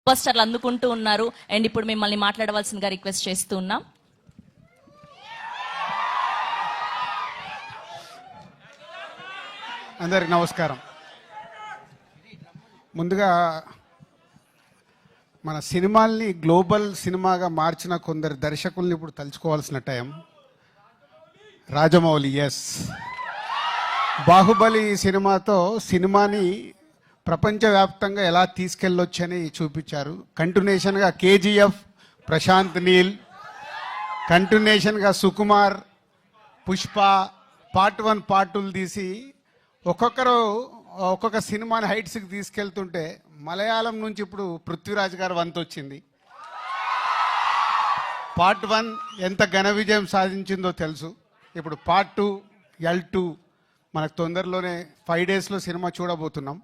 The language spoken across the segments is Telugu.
పోస్టర్లు అందుకుంటూ ఉన్నారు. అండ్ ఇప్పుడు మిమ్మల్ని మాట్లాడవలసిందిగా రిక్వెస్ట్ చేస్తూ ఉన్నాం. అందరికి నమస్కారం. ముందుగా మన సినిమాల్ని గ్లోబల్ సినిమాగా మార్చిన కొందరు దర్శకుల్ని ఇప్పుడు తలుచుకోవాల్సిన టైం. రాజమౌళి, ఎస్, బాహుబలి సినిమాతో సినిమాని ప్రపంచవ్యాప్తంగా ఎలా తీసుకెళ్ళొచ్చని చూపించారు. కంటిన్యూషన్గా కేజీఎఫ్, ప్రశాంత్ నీల్, కంటిన్యూషన్గా సుకుమార్, పుష్ప పార్ట్ 1 పార్ట్ 2 తీసి ఒక్కొక్కరు ఒక్కొక్క సినిమాని హైట్స్కి తీసుకెళ్తుంటే మలయాళం నుంచి ఇప్పుడు పృథ్వీరాజ్ గారు వంతు వచ్చింది. పార్ట్ 1 ఎంత ఘన విజయం సాధించిందో తెలుసు. ఇప్పుడు పార్ట్ 2 L2 మనకు తొందరలోనే 5 డేస్లో సినిమా చూడబోతున్నాం.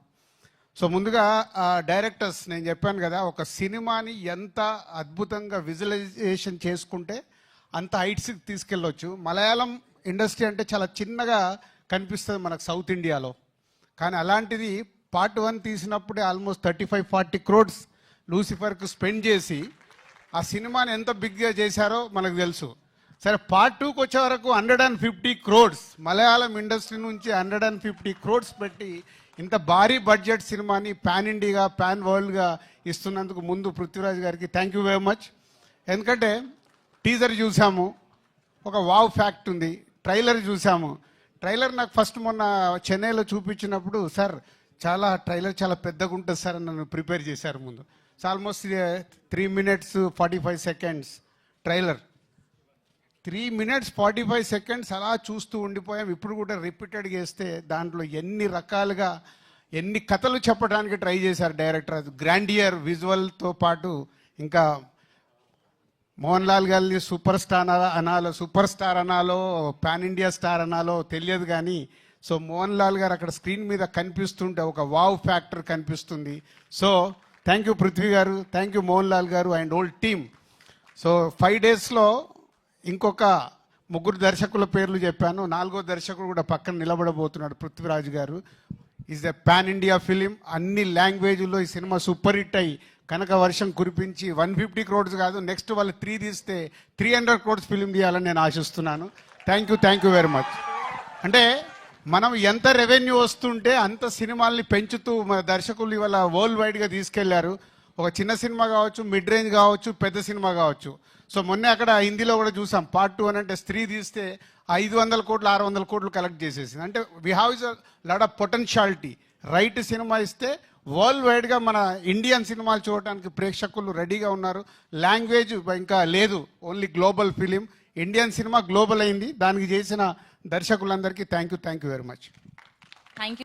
సో ముందుగా డైరెక్టర్స్, నేను చెప్పాను కదా, ఒక సినిమాని ఎంత అద్భుతంగా విజువలైజేషన్ చేసుకుంటే అంత హైట్స్కి తీసుకెళ్ళొచ్చు. మలయాళం ఇండస్ట్రీ అంటే చాలా చిన్నగా కనిపిస్తుంది మనకు సౌత్ ఇండియాలో, కానీ అలాంటిది పార్ట్ 1 తీసినప్పుడే ఆల్మోస్ట్ 35-40 crores లూసిఫర్కు స్పెండ్ చేసి ఆ సినిమాని ఎంత బిగ్గా చేశారో మనకు తెలుసు. సరే, పార్ట్ 2కి వచ్చే వరకు 150 crores మలయాళం ఇండస్ట్రీ నుంచి 150 crores పెట్టి ఇంత భారీ బడ్జెట్ సినిమాని పాన్ ఇండియాగా, పాన్ వరల్డ్గా ఇస్తున్నందుకు ముందు పృథ్వీరాజ్ గారికి థ్యాంక్ యూ వెరీ మచ్. ఎందుకంటే టీజర్ చూసాము, ఒక వావ్ ఫ్యాక్ట్ ఉంది. ట్రైలర్ చూసాము. ట్రైలర్ నాకు ఫస్ట్ మొన్న చెన్నైలో చూపించినప్పుడు, సార్ ట్రైలర్ చాలా పెద్దగా ఉంటుంది సార్ అని నన్ను ప్రిపేర్ చేశారు ముందు. So almost 3 minutes 45 seconds trailer. 3 minutes 45 seconds అలా చూస్తూ ఉండిపోయాం. ఇప్పుడు కూడా రిపీటెడ్గా వేస్తే దాంట్లో ఎన్ని రకాలుగా ఎన్ని కథలు చెప్పడానికి ట్రై చేశారు డైరెక్టర్. అది గ్రాండియర్ విజువల్తో పాటు ఇంకా మోహన్ లాల్ గారిని సూపర్ స్టార్ అనాలో పాన్ ఇండియా స్టార్ అనాలో తెలియదు, కానీ సో మోహన్ లాల్ గారు అక్కడ స్క్రీన్ మీద కనిపిస్తుంటే ఒక వావ్ ఫ్యాక్టర్ కనిపిస్తుంది. సో థ్యాంక్ యూ పృథ్వీ గారు, థ్యాంక్ యూ మోహన్ లాల్ గారు అండ్ ఓల్డ్ టీమ్. సో 5 డేస్లో ఇంకొక 3 దర్శకుల పేర్లు చెప్పాను. 4వ దర్శకుడు కూడా పక్కన నిలబడబోతున్నాడు, పృథ్వీరాజ్ గారు. Is a pan India film. అన్ని లాంగ్వేజ్లో ఈ సినిమా సూపర్ హిట్ అయ్యి కనుక వర్షం కురిపించి 150 crores కాదు, నెక్స్ట్ వాళ్ళు 3 తీస్తే 300 crores ఫిలిం తీయాలని నేను ఆశిస్తున్నాను. Thank you very much. అంటే మనం ఎంత రెవెన్యూ వస్తుంటే అంత సినిమాల్ని పెంచుతూ మన దర్శకులు ఇవాళ వరల్డ్ వైడ్గా తీసుకెళ్లారు. ఒక చిన్న సినిమా కావచ్చు, మిడ్ రేంజ్ కావచ్చు, పెద్ద సినిమా కావచ్చు. సో మొన్నే అక్కడ హిందీలో కూడా చూసాం, పార్ట్ 2 అంటే స్త్రీ తీస్తే 500 కోట్లు 600 కోట్లు కలెక్ట్ చేసేసింది. అంటే we have is lot of potentiality. Right cinema ఇస్తే వరల్డ్ వైడ్గా మన ఇండియన్ సినిమాలు చూడటానికి ప్రేక్షకులు రెడీగా ఉన్నారు. లాంగ్వేజ్ ఇంకా లేదు, only global film. Indian cinema global అయింది. దానికి చేసిన దర్శకులందరికీ thank you very much. Thank you.